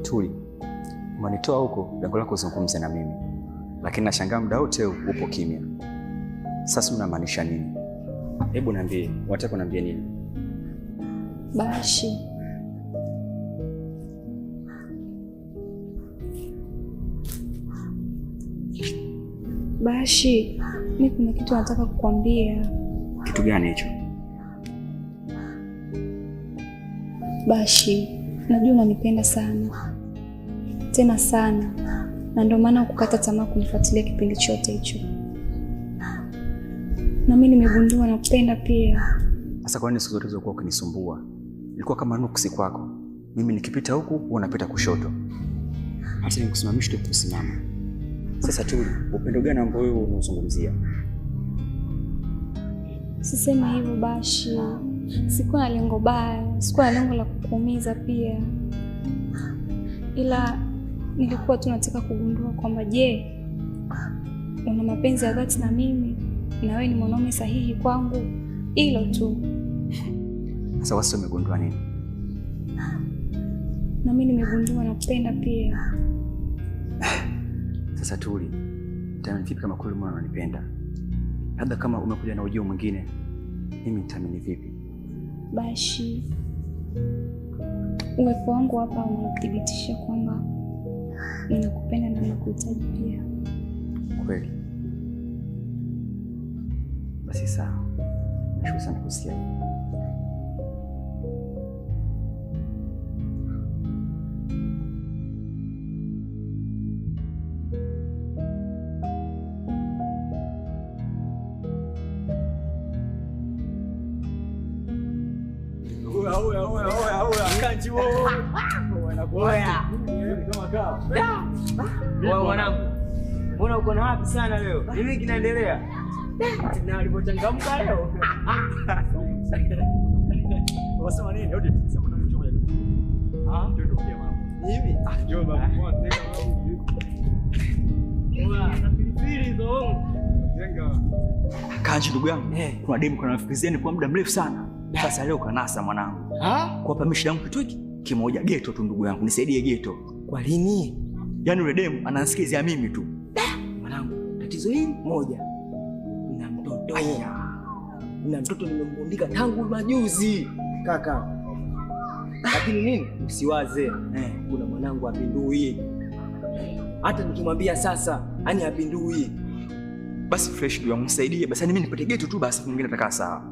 Tuli, umenitoa huko lengo lako uzungumze na mimi, lakini nashangaa muda wote upo kimya. Sasa unamaanisha nini? Hebu niambie, unataka kuniambia nini? Bashi, Bashi, mimi kuna kitu nataka kukwambia. Kitu gani hicho? Bashi, najua unanipenda sana, tena sana, na ndio maana ukukata tamaa kunifuatilia kipindi chote hicho. Na mimi nimegundua nakupenda pia. Sasa kwa nini siku zote ulizokuwa ukinisumbua ilikuwa kama nuksi kwako? Mimi nikipita huku wewe unapita kushoto, hata nikusimamisha tu kusimama. Sasa Tuli, upendo gani ambao wewe unazungumzia? Sisema hivyo Bashi, sikuwa na lengo baya, sikuwa na lengo la kukuumiza pia, ila nilikuwa tu nataka kugundua kwamba je, una mapenzi ya dhati na mimi, na wewe ni mwanaume sahihi kwangu. Hilo tu. Sasa wewe umegundua nini? Na mimi nimegundua nakupenda pia. Sasa Tuli, nitaamini vipi kama kweli mwana unanipenda? Labda kama umekuja na ujio mwingine, mimi nitaamini vipi? Bashi, uwepo wangu hapa unathibitisha kwamba ninakupenda na nakuhitaji pia. Kweli? Basi sawa. Nashukuru sana kusikia. Kanji wewe. Oya. Wewe mwanangu. Mbona uko na wapi sana leo? Nini kinaendelea? Na alipochangamka leo. Wasema nini? Hodi sema na mtu mmoja. Ndio ndio mama. Hivi? Njoo baba. Oya, napilipili hizo. Jenga. Kanji ndugu yangu. Kuna demu kuna nafikiria kwa muda mrefu sana. Sasa leo kanasa mwanangu. Kwa hapa mimi yangu kitu hiki kimoja geto tu ndugu yangu. Nisaidie geto. Kwa nini? Yaani yule demu anasikizia mimi tu. Mwanangu, tatizo hili moja. Nina mtoto. Nina mtoto nimembundika tangu majuzi. Kaka. Lakini nini? Usiwaze. Kuna mwanangu apindui. Hata nikimwambia sasa, yani apindui. Basi fresh ndugu yangu, nisaidie. Basi mimi nipate geto tu basi mwingine atakaa sawa.